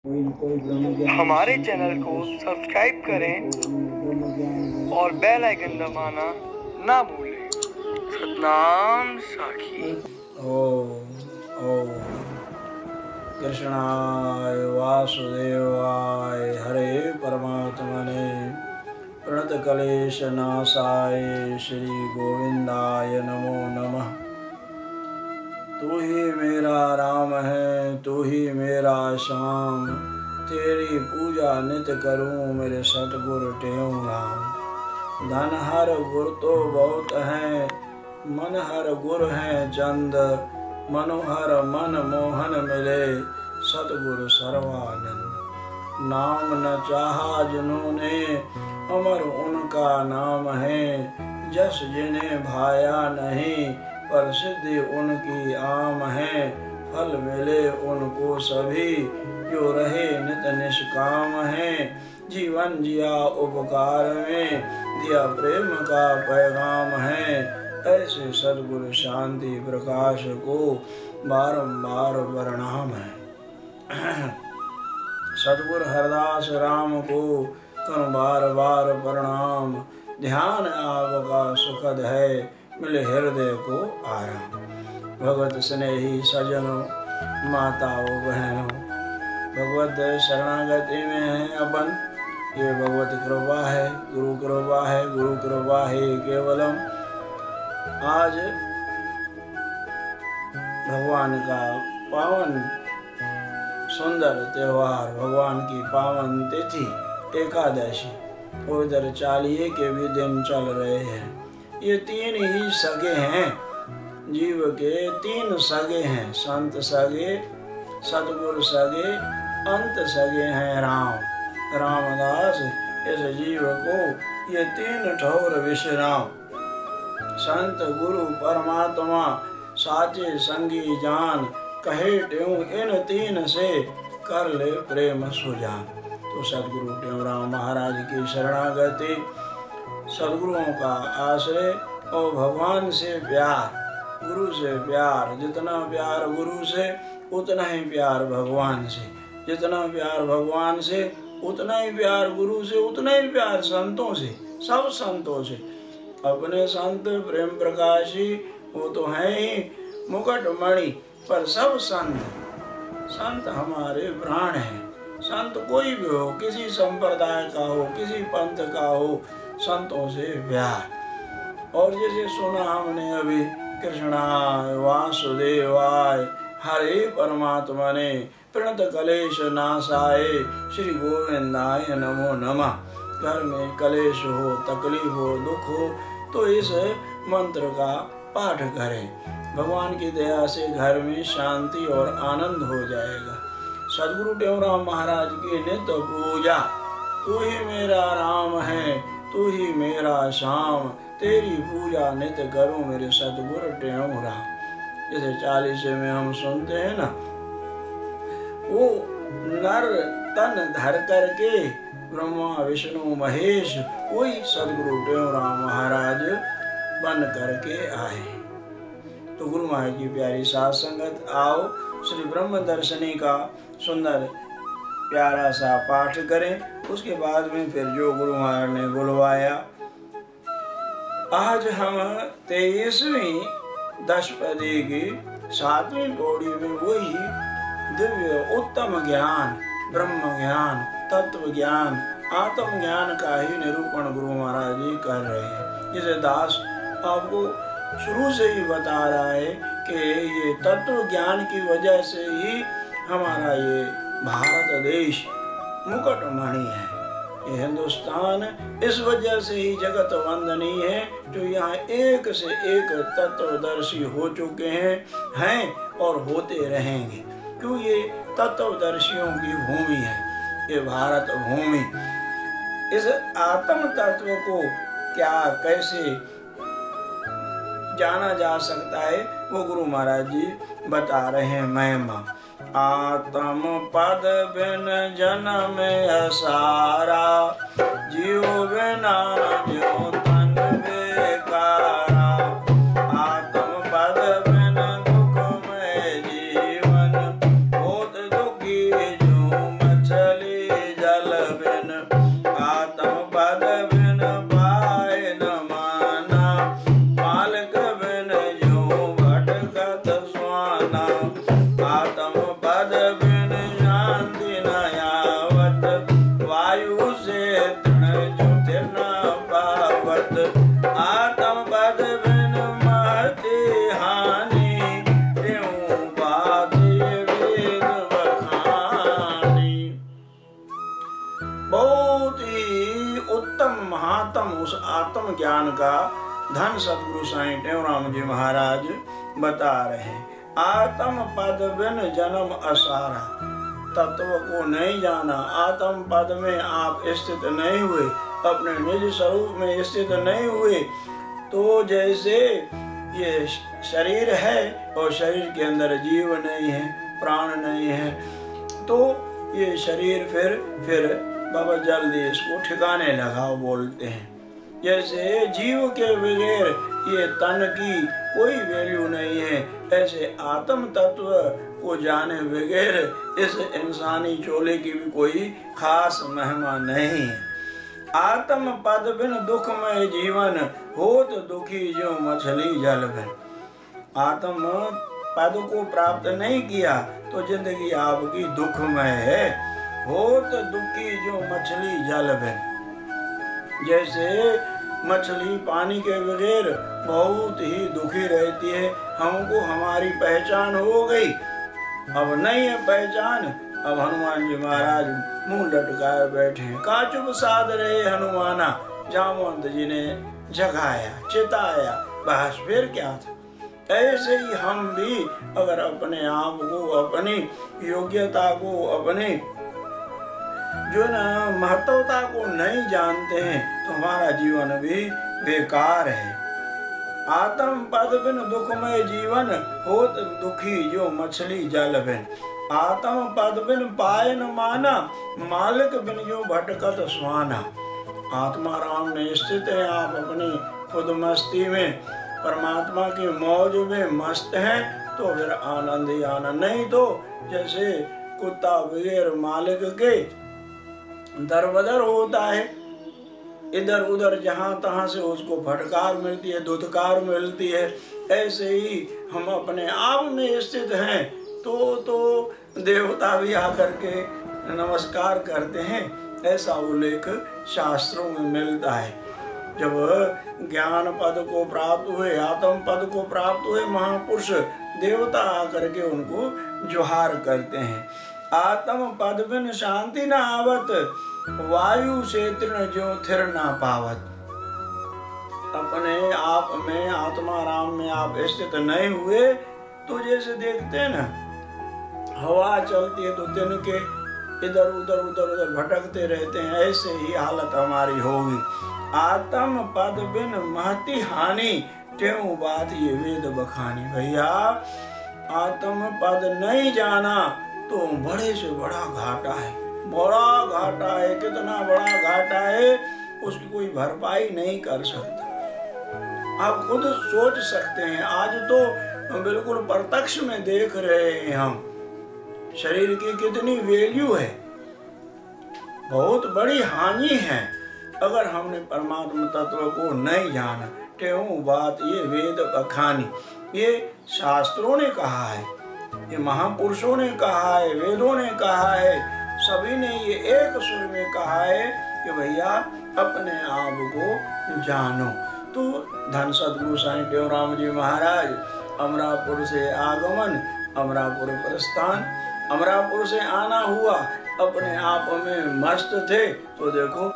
हमारे चैनल को सब्सक्राइब करें और बेल आइकन दबाना ना भूलें। सतनाम साखी। ओम कृष्णाय वासुदेवाय हरे परमात्मने प्रणत क्लेश नाशाय श्री गोविंदाय नमो नमः। तू ही मेरा राम है, तू ही मेरा श्याम, तेरी पूजा नित करूं मेरे सतगुरु टेऊ राम। धन हर गुर तो बहुत है, मन हर गुर है चंद, मनोहर मन मोहन मिले सतगुरु सर्वानंद। नाम न चाहा जिन्होंने अमर उनका नाम है, जस जिन्हें भाया नहीं पर सिद्धि उनकी आम है। फल मिले उनको सभी जो रहे नित निष्काम है, जीवन जिया उपकार में दिया प्रेम का पैगाम है। ऐसे सद्गुरु शांति प्रकाश को बारंबार प्रणाम है। सद्गुरु हरदास राम को करूं बार बार प्रणाम, ध्यान आपका सुखद है मिले हृदय को आराम। भगवत स्नेही सजनों माताओं बहनों, भगवत शरणागति में है अपन, ये भगवत कृपा है, गुरु कृपा है, गुरु कृपा है केवलम। आज भगवान का पावन सुंदर त्योहार, भगवान की पावन तिथि एकादशी, और इधर चालीहे के भी दिन चल रहे हैं। ये तीन ही सगे हैं, जीव के तीन सगे हैं, संत सगे, सतगुरु सगे, अंत सगे हैं राम। रामदास इस जीव को ये तीन ठौर विश्राम, संत गुरु परमात्मा साचे संगी जान, कहे ट्यों इन तीन से कर ले प्रेम सुजान। तो सदगुरु टेऊराम महाराज की शरणागति, सदगुरुओं का आश्रय और भगवान से प्यार, गुरु से प्यार। जितना प्यार गुरु से उतना ही प्यार भगवान से, जितना प्यार भगवान से उतना ही प्यार गुरु से, उतना ही प्यार संतों से, सब संतों से। अपने संत प्रेम प्रकाशी वो तो है ही मुकुट मणि, पर सब संत हमारे प्राण हैं। संत कोई भी हो, किसी संप्रदाय का हो, किसी पंथ का हो, संतों से प्यार। और जैसे सुना हमने अभी, कृष्णाय वासुदेवाय हरे परमात्मने प्रणत क्लेश नाशाय श्री गोविंदाय नमो नमः। घर में क्लेश हो, तकलीफ हो, दुख हो तो इस मंत्र का पाठ करें, भगवान की दया से घर में शांति और आनंद हो जाएगा। सदगुरु टेऊराम महाराज की नित्य पूजा, तू ही मेरा राम है, तू ही मेरा श्याम, तेरी पूजा नित करूं मेरे सतगुरु टेऊराम। जैसे 40 में हम सुनते हैं ना, वो नर तन धर करके ब्रह्मा विष्णु महेश वही सदगुरु टेऊराम महाराज बन करके आए। तो गुरु महाराज की प्यारी साथ संगत, आओ श्री ब्रह्म दर्शनी का सुंदर प्यारा सा पाठ करें। उसके बाद में फिर जो गुरु महाराज ने बुलवाया। आज हम 23वीं दशपदी की 7वीं पौड़ी में वही दिव्य उत्तम ज्ञान, ब्रह्म ज्ञान, तत्व ज्ञान, आत्म ज्ञान का ही निरूपण गुरु महाराज जी कर रहे हैं। जिसे दास आपको शुरू से ही बता रहा है कि ये तत्व ज्ञान की वजह से ही हमारा ये भारत देश मुकुट मणि है। ये हिंदुस्तान इस वजह से ही जगत वंदनीय है, जो यहाँ एक से एक तत्वदर्शी हो चुके हैं और होते रहेंगे। क्यों? ये तत्वदर्शियों की भूमि है, ये भारत भूमि। इस आत्म तत्व को क्या कैसे जाना जा सकता है, वो गुरु महाराज जी बता रहे हैं महिमा। आत्म पद बिन जन्म असारा, जीव बिना जो तन बेकारा। आत्म पद बिन दुख में जीवन, होत दुखी जो मत उस आत्म ज्ञान का धन सतगुरु साईं टेऊराम जी महाराज बता रहे हैं। आत्म पद बिन जन्म असारा, तत्व को नहीं जाना, आत्म पद में आप स्थित नहीं हुए, अपने निज स्वरूप में स्थित नहीं हुए, तो जैसे ये शरीर है और शरीर के अंदर जीव नहीं है, प्राण नहीं है, तो ये शरीर फिर बाबा जल्दी इसको ठिकाने लगाओ बोलते हैं। जैसे जीव के बगैर ये तन की कोई वैल्यू नहीं है, ऐसे आत्म तत्व को जाने बगैर इस इंसानी चोले की भी कोई खास महिमा नहीं है। आत्म पद बिन दुखमय जीवन, होत दुखी जो मछली जल बिन। आत्म पद को प्राप्त नहीं किया तो जिंदगी आपकी दुखमय है, होत दुखी जो मछली जल बिन। जैसे मछली पानी के बगैर बहुत ही दुखी रहती है, हमको हमारी पहचान हो गई, अब नहीं है पहचान, अब हनुमान जी महाराज मुंह लटकाए बैठे हैं। काचुब साध रहे हनुमाना, जामवंत जी ने जगाया चिताया, बहस फिर क्या था। ऐसे ही हम भी अगर अपने आप को, अपनी योग्यता को, अपने जो ना महत्वता को नहीं जानते हैं तो हमारा जीवन भी बेकार है। आत्म पद बिन दुखमय जीवन, होत दुखी जो मछली जल बिन। आत्म पद बिन पाए न माना, मालिक बिन जो भटकत स्वाना। आत्मा राम में स्थित है, आप अपनी खुद मस्ती में परमात्मा की मौज में मस्त हैं तो फिर आनंद ही आनंद, नहीं तो जैसे कुत्ता बगैर मालिक के दरबदर होता है, इधर उधर जहां तहां से उसको फटकार मिलती है, दुत्कार मिलती है, ऐसे ही हम अपने आप में स्थित हैं तो देवता भी आकर के नमस्कार करते हैं, ऐसा उल्लेख शास्त्रों में मिलता है। जब ज्ञान पद को प्राप्त हुए, आत्म पद को प्राप्त हुए महापुरुष, देवता आकर के उनको जोहार करते हैं। आत्म पद बिन शांति न आवत, वायु से तृण जो थिर ना पावत। अपने आप में आत्मा राम में आप स्थित नहीं हुए तो जैसे देखते हैं ना, हवा चलती है तो तिनके इधर उधर भटकते रहते हैं, ऐसे ही हालत हमारी होगी। आत्म पद बिन महती हानि, त्यों बात ये वेद बखानी। भैया आत्म पद नहीं जाना तो बड़े से बड़ा घाटा है, बड़ा घाटा है, कितना बड़ा घाटा है उसकी कोई भरपाई नहीं कर सकता। आप खुद सोच सकते हैं, आज तो बिल्कुल प्रत्यक्ष में देख रहे हैं हम, शरीर की कितनी वैल्यू है, बहुत बड़ी हानि है अगर हमने परमात्मा तत्व को नहीं जाना। त्यों बात ये वेद बखानी, ये शास्त्रों ने कहा है, ये महापुरुषों ने कहा है, वेदों ने कहा है, सभी ने ये एक सुर में कहा है कि भैया अपने आप को जानो। तो धन सतगुरु साईं टेऊराम जी महाराज अमरापुर से आगमन, अमरापुर प्रस्थान, अमरापुर से आना हुआ, अपने आप में मस्त थे तो देखो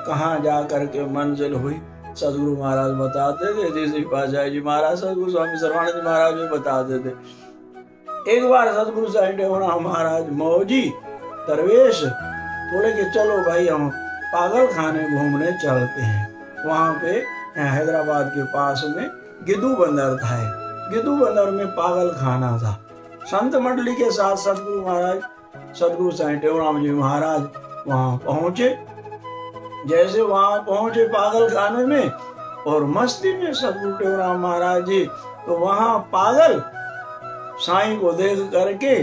कहाँ जा करके मंजिल हुई। सतगुरु महाराज बताते थे, जैसे पाशाही जी महाराज, सतगुरु स्वामी सर्वानंद महाराज भी बताते थे। एक बार सतगुरु साईं टेऊराम महाराज मौजी दरवेश बोले कि चलो भाई हम पागल खाने घूमने चलते हैं। वहाँ पे हैदराबाद के पास में गिद्धू बंदर था, गिद्धू बंदर में पागल खाना था। संत मंडली के साथ सतगुरु महाराज, सतगुरु साईं टेऊराम जी महाराज वहाँ पहुँचे। जैसे वहाँ पहुँचे पागल खाने में और मस्ती में सतगुरु टेऊराम महाराज जी, तो वहाँ पागल साईं को देख करके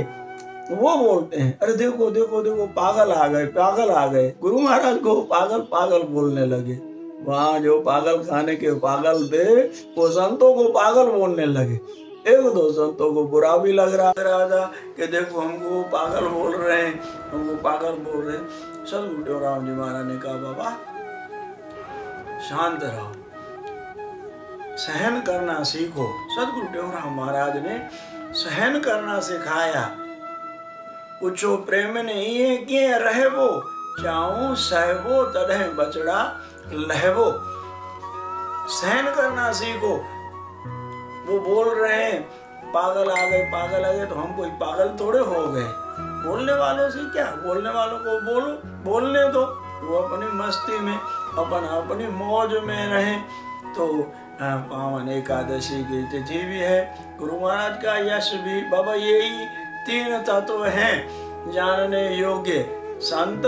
वो बोलते हैं, अरे देखो देखो देखो पागल आ गए, पागल आ गए। गुरु महाराज को पागल पागल बोलने लगे। वहाँ जो पागल खाने के पागल थे वो संतों को पागल बोलने लगे। एक दो संतों को बुरा भी लग रहा था कि देखो हमको पागल बोल रहे हैं, हमको पागल बोल रहे हैं। सतगुरु टेऊराम जी महाराज ने कहा, बाबा शांत रहो, सहन करना सीखो। सतगुरु टेऊराम महाराज ने सहन करना सिखाया। पूछो प्रेम नहीं है कि रहबो, चाहूं सहबो तड़े बचड़ा, लहबो, सहन करना सीखो। वो बोल रहे हैं पागल आ गए, पागल आ गए, तो हम कोई पागल थोड़े हो गए। बोलने वालों से क्या, बोलने वालों को बोलो, बोलने दो, वो अपनी मस्ती में अपनी मौज में रहे। तो पावन एकादशी की तिथि भी है, गुरु महाराज का यश भी। बाबा यही 3 तत्व हैं जानने योग्य, संत,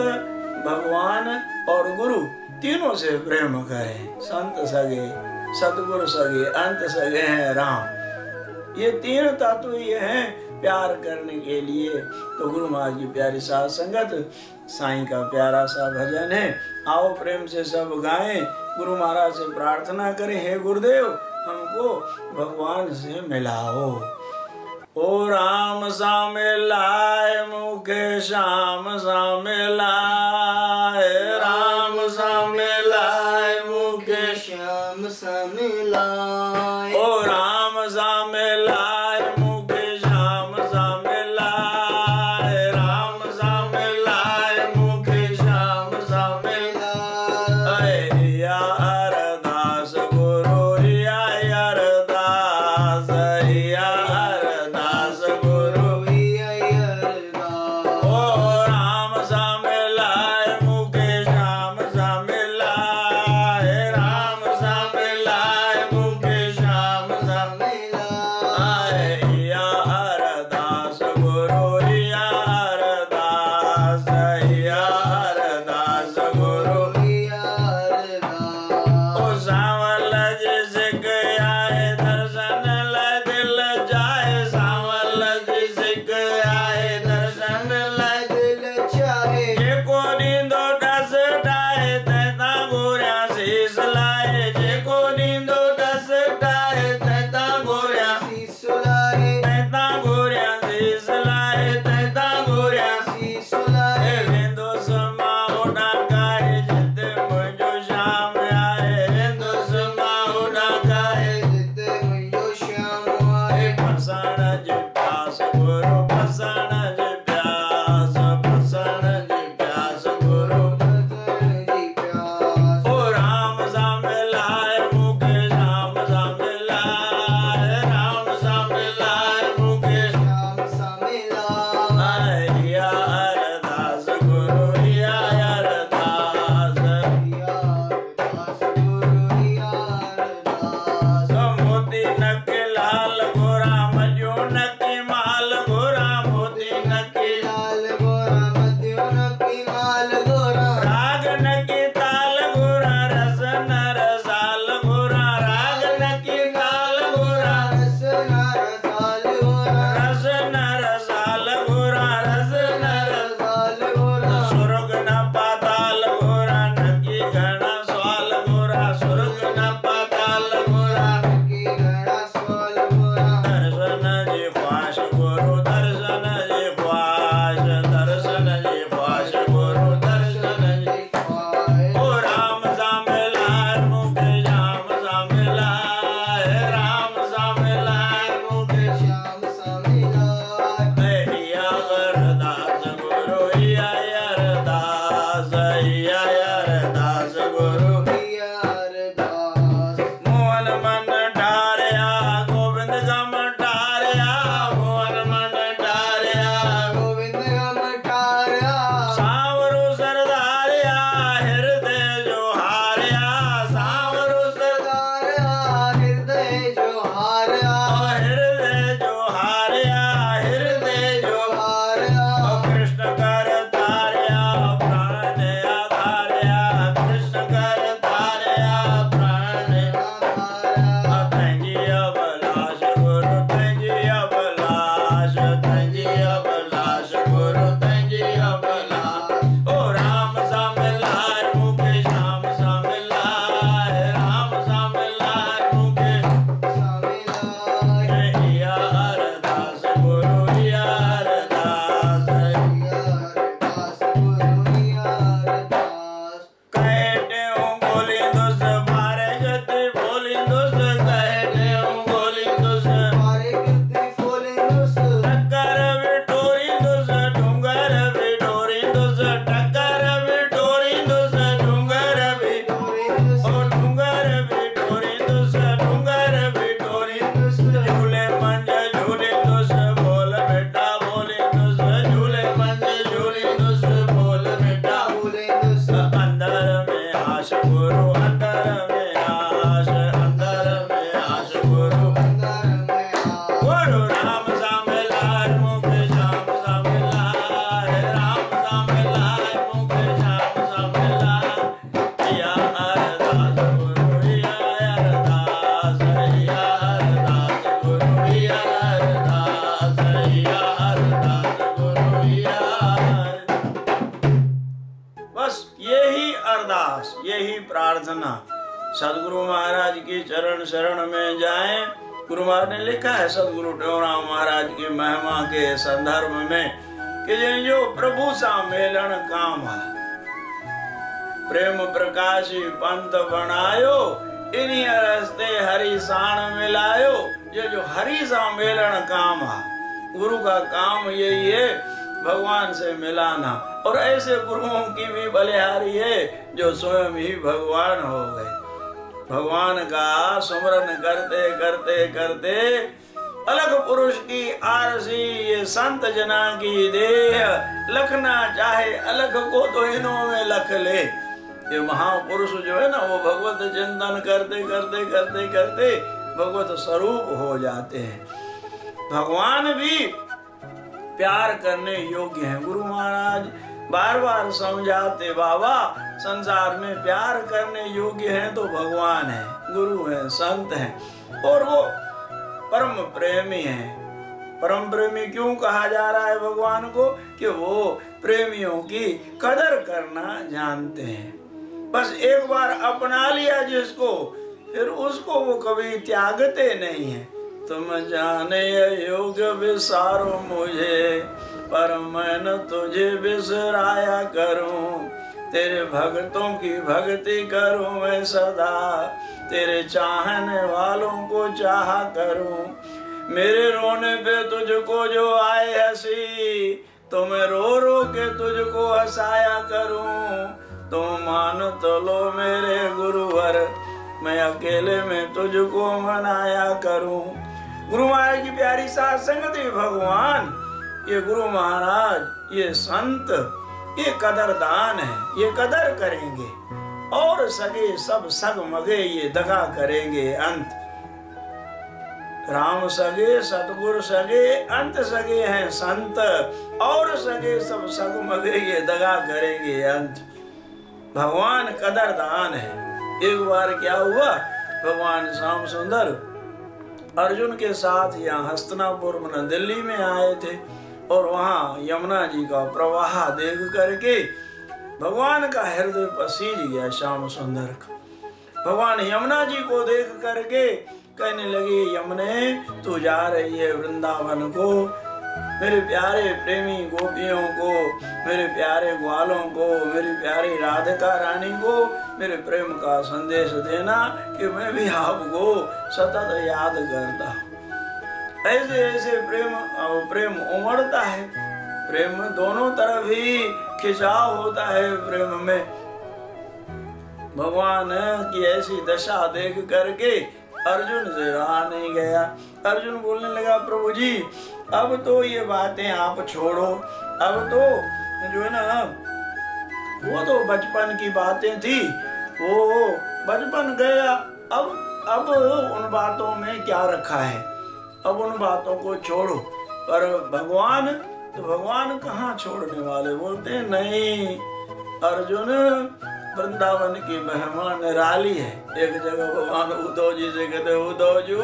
भगवान और गुरु, तीनों से प्रेम करें। संत सगे, सतगुरु सगे, अंत सगे हैं राम। ये 3 तत्व ये हैं प्यार करने के लिए। तो गुरु महाराज की प्यारी साथ संगत, साईं का प्यारा सा भजन है, आओ प्रेम से सब गाएं। गुरु महाराज से प्रार्थना करें, हे गुरुदेव हमको भगवान से मिलाओ। ओ राम सा मिलाए मुखे श्याम सा मिलाए, राम सा मिलाए मुखे श्याम सा मिलाए, ओ राम सा मिलाए मुखे श्याम सा मिलाए, राम सा मिलाए मुखे श्याम सा मिलाए। या अरदास गुरु या अरदास, या अरदास गुरु या अरदास। ओ राम सा मिलाए बस यही प्रार्थना। सदगुरु महाराज की चरण शरण में जाएं। गुरु महाराज ने लिखा है सदगुरु टेऊराम महाराज की महिमा के संदर्भ में कि जो प्रभु सा मेलन कामा, प्रेम प्रकाशी पंथ बनायो, इन्हीं रस्ते हरि साण मिलायो। ये जो हरि सा मेलन कामा, गुरु का काम यही है भगवान से मिलाना। और ऐसे गुरुओं की भी बलिहारी है जो स्वयं ही भगवान हो गए। भगवान का सुमरन करते करते करते अलग पुरुष की आरसी, ये संत जना की देह, लखना चाहे अलग को तो इन्हों में लख ले। ये महापुरुष जो है ना, वो भगवत चिंतन करते करते करते करते भगवत स्वरूप हो जाते हैं। भगवान भी प्यार करने योग्य हैं। गुरु महाराज बार बार समझाते, बाबा संसार में प्यार करने योग्य हैं तो भगवान है, गुरु है, संत हैं, और वो परम प्रेमी हैं। परम प्रेमी क्यों कहा जा रहा है भगवान को? कि वो प्रेमियों की कदर करना जानते हैं। बस एक बार अपना लिया जिसको, फिर उसको वो कभी त्यागते नहीं है। तुम जाने योग्य विसारो मुझे, पर मैं न तुझे बिसराया करूं। तेरे भक्तों की भक्ति करूं मैं सदा, तेरे चाहने वालों को चाहा करूं। मेरे रोने पे तुझको जो आए हंसी, तो मैं रो रो के तुझको हंसाया करूं। तुम मान तो लो मेरे गुरुवर, मैं अकेले में तुझको मनाया करूं। गुरु महाराज की प्यारी साथ संगति भगवान, ये गुरु महाराज, ये संत, ये कदरदान है, ये कदर करेंगे। और सगे सब सग मगे ये दगा करेंगे अंत। राम सगे सतगुरु सगे, अंत सगे हैं संत, और सगे सब सग मगे ये दगा करेंगे अंत। भगवान कदरदान है। एक बार क्या हुआ, भगवान श्याम सुंदर अर्जुन के साथ यहाँ हस्तिनापुर में दिल्ली में आए थे, और वहाँ यमुना जी का प्रवाह देख करके भगवान का हृदय पसीज गया श्याम सुंदर का। भगवान यमुना जी को देख करके कहने लगे, यमुने तू जा रही है वृंदावन को, मेरे प्यारे प्रेमी गोपियों को, मेरे प्यारे ग्वालों को, मेरी प्यारी राधिका रानी को मेरे प्रेम का संदेश देना कि मैं भी आपको सतत याद करता हूँ। ऐसे ऐसे प्रेम उमड़ता है। प्रेम दोनों तरफ ही खिंचाव होता है प्रेम में। भगवान की ऐसी दशा देख करके अर्जुन से रहा नहीं गया। अर्जुन बोलने लगा, प्रभु जी अब तो ये बातें आप छोड़ो, अब तो जो है ना, वो तो बचपन की बातें थी, वो बचपन गया। अब उन बातों में क्या रखा है, अब उन बातों को छोड़ो। पर भगवान, तो भगवान कहाँ छोड़ने वाले, बोलते हैं नहीं अर्जुन, वृंदावन की महिमा निराली है। एक जगह भगवान उद्धव जी से कहते, उद्धव जी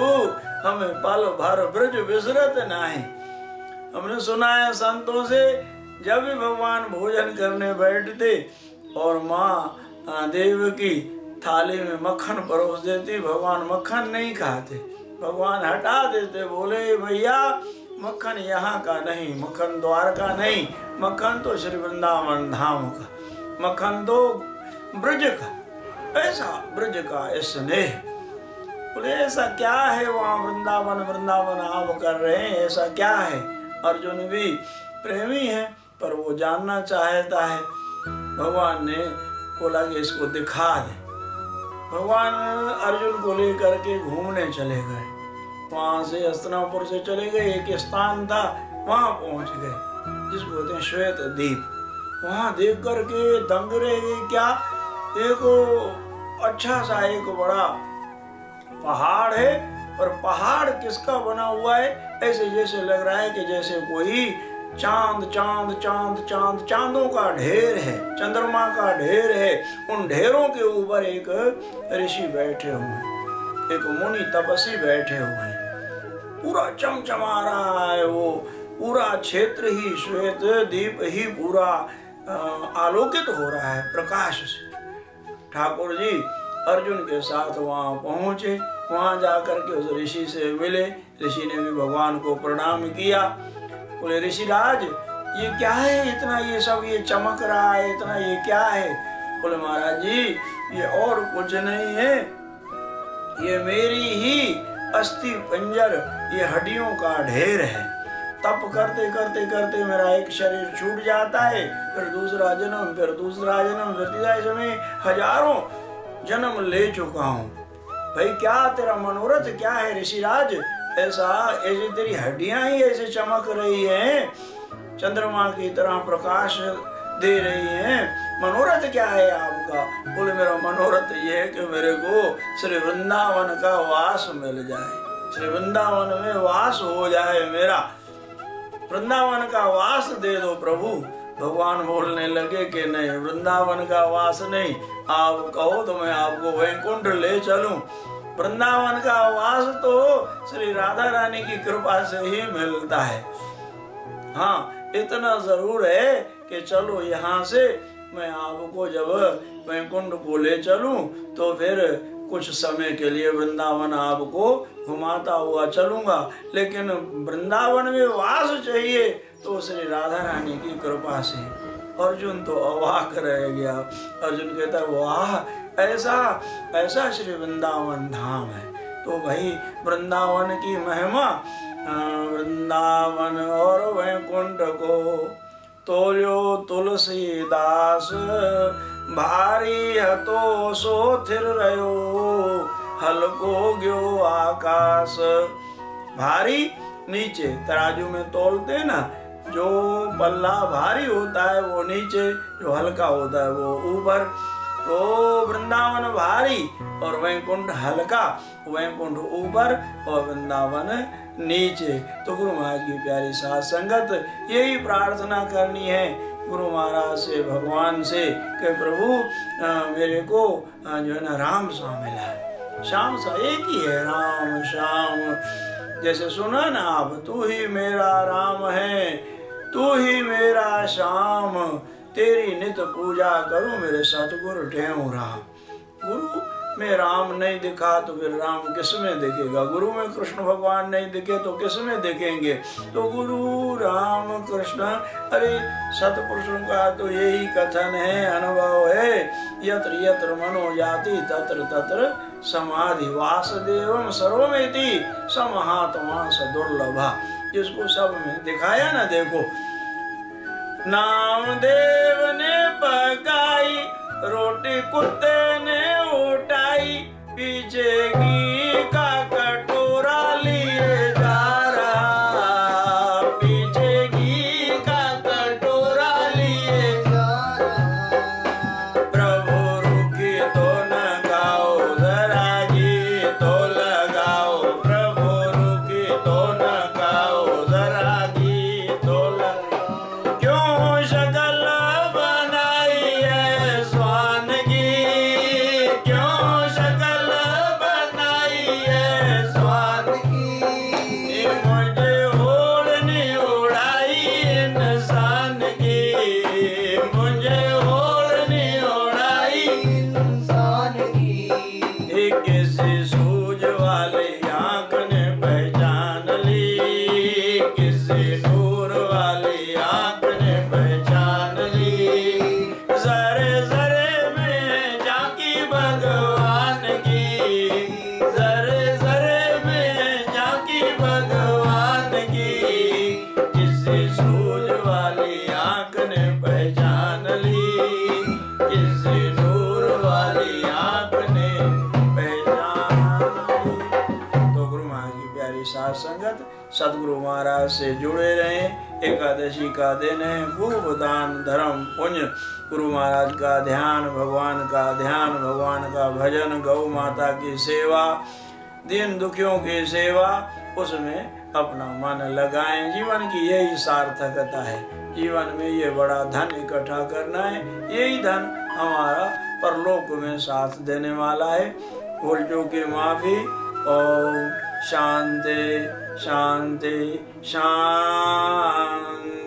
हमें पल भर ब्रज विसरत नहीं। हमने सुना है संतों से, जब भी भगवान भोजन करने बैठते और माँ देव की थाली में मक्खन परोस देती, भगवान मक्खन नहीं खाते, भगवान हटा देते, बोले भैया मक्खन यहाँ का नहीं, मक्खन द्वारका नहीं, मक्खन तो श्री वृंदावन धाम का, मक्खन तो ब्रज का। ऐसा ब्रज का स्नेह, बोले ऐसा क्या है वहाँ वृंदावन वृंदावन आप कर रहे हैं, ऐसा क्या है। अर्जुन भी प्रेमी है, पर वो जानना चाहता है। भगवान ने बोला कि इसको दिखा दे। भगवान अर्जुन को लेकर के घूमने चले गए। वहां से हस्तिनापुर से चले गए, एक स्थान था, वहां पहुंच गए जिसको कहते हैं श्वेत द्वीप। वहां देख करके दंग रह गए। क्या, एक अच्छा सा एक बड़ा पहाड़ है, और पहाड़ किसका बना हुआ है, ऐसे जैसे लग रहा है कि जैसे कोई चांद चांद चांद चांद चांदों का ढेर है, चंद्रमा का ढेर है। उन ढेरों के ऊपर एक ऋषि बैठे हुए हैं, एक मुनि तपस्वी बैठे हुए हैं। पूरा चमचमा रहा है, वो पूरा क्षेत्र ही श्वेत द्वीप ही पूरा आलोकित हो रहा है प्रकाश से। ठाकुर जी अर्जुन के साथ वहां पहुंचे। वहां जाकर के उस ऋषि से मिले। ऋषि ने भी भगवान को प्रणाम किया। बोले ऋषिराज ये क्या है, इतना ये सब ये चमक रहा है, इतना ये क्या है? बोले महाराज जी ये और कुछ नहीं है, ये मेरी ही अस्थि पंजर, ये हड्डियों का ढेर है। तप करते करते करते मेरा एक शरीर छूट जाता है, फिर दूसरा जन्म, फिर दूसरा जन्म, फिर तीसरा जन्म, हजारों जन्म ले चुका हूँ। भाई क्या तेरा मनोरथ क्या है ऋषिराज? ऐसे तेरी हड्डियां ही ऐसे चमक रही हैं, चंद्रमा की तरह प्रकाश दे रही हैं, मनोरथ क्या है आपका? बोले मेरा मनोरथ ये है कि मेरे को श्री वृंदावन का वास मिल जाए, श्री वृंदावन में वास हो जाए मेरा, वृंदावन का वास दे दो प्रभु। भगवान बोलने लगे कि नहीं, वृंदावन का वास नहीं, आप कहो तो मैं आपको वैकुंठ ले चलूं। वृंदावन का वास तो श्री राधा रानी की कृपा से ही मिलता है। हाँ इतना जरूर है कि चलो यहाँ से मैं आपको जब वैकुंठ को ले चलूं तो फिर कुछ समय के लिए वृंदावन आपको घुमाता हुआ चलूंगा, लेकिन वृंदावन में वास चाहिए तो श्री राधा रानी की कृपा से। अर्जुन तो अवाक रह गया। अर्जुन कहता वाह, ऐसा ऐसा श्री वृंदावन धाम है। तो भाई वृंदावन की महिमा, वृंदावन और वैकुंठ को तोलियो तुलसीदास, भारी हतो सो थिर रहो, हल्को गयो आकाश। भारी नीचे तराजू में तोलते ना, जो पल्ला भारी होता है वो नीचे, जो हल्का होता है वो ऊपर। तो वृंदावन भारी और वैकुंठ हल्का, वैकुंठ ऊपर और वृंदावन नीचे। तो गुरु महाराज की प्यारी साथ संगत यही प्रार्थना करनी है गुरु महाराज से, भगवान से कि प्रभु मेरे को जो है ना राम सा मिला है। श्याम सा एक ही है, राम श्याम। जैसे सुना ना आप, तू ही मेरा राम है, तू ही मेरा श्याम, तेरी नित पूजा करूं मेरे सतगुरु टेऊ राम। गुरु में राम नहीं दिखा तो फिर राम किस में दिखेगा? गुरु में कृष्ण भगवान नहीं दिखे तो किस में दिखेंगे? तो गुरु राम कृष्ण, अरे सतपुरुषों का तो यही कथन है, अनुभव है। यत्र यत्र मनो जाति तत्र तत्र समाधि, वासुदेवम सर्वमेति समहात्मा सदुर्लभा। जिसको सब में दिखाया ना, देखो नामदेव ने पकाई रोटी, कुत्ते ने उठाई, पीछे घी का कटोरा लिए जा रहा, पीछे घी का कटोरा लिए जा रहा। प्रभु रुकी तो न गाओ, जरा घी तो लगाओ, प्रभु रुकी तो न गाओ, जरा घी तो लगाओ। क्यों शक्ल बनाई है स्वान की, क्यों शक्ल बनाई है स्वान की, मुझे ओढ़नी उड़ाई इंसान की, मुझे ओढ़नी उड़ाई इंसान की। किसी सूझ वाली आंख ने पहचान ली, किसी नूर वाली आंख ने पहचान ली, जरे जरे में झांकी भगवान की, जरे जरे में झांकी भगवान की। किसी सूझ वाली आंख ने पहचान ली, किसी नूर वाली आंख ने पहचान ली। तो गुरु महाराज की प्यारी साथ संगत, सदगुरु महाराज से जुड़े रहें। एकादशी का दिन है, खूब दान धर्म पुण्य, गुरु महाराज का ध्यान, भगवान का ध्यान, भगवान का भजन, गौ माता की सेवा, दीन दुखियों की सेवा, उसमें अपना मन लगाएं। जीवन की यही सार्थकता है। जीवन में ये बड़ा धन इकट्ठा करना है, यही धन हमारा परलोक में साथ देने वाला है। भूल चूक की माफी। ओम शांति शांति शांति।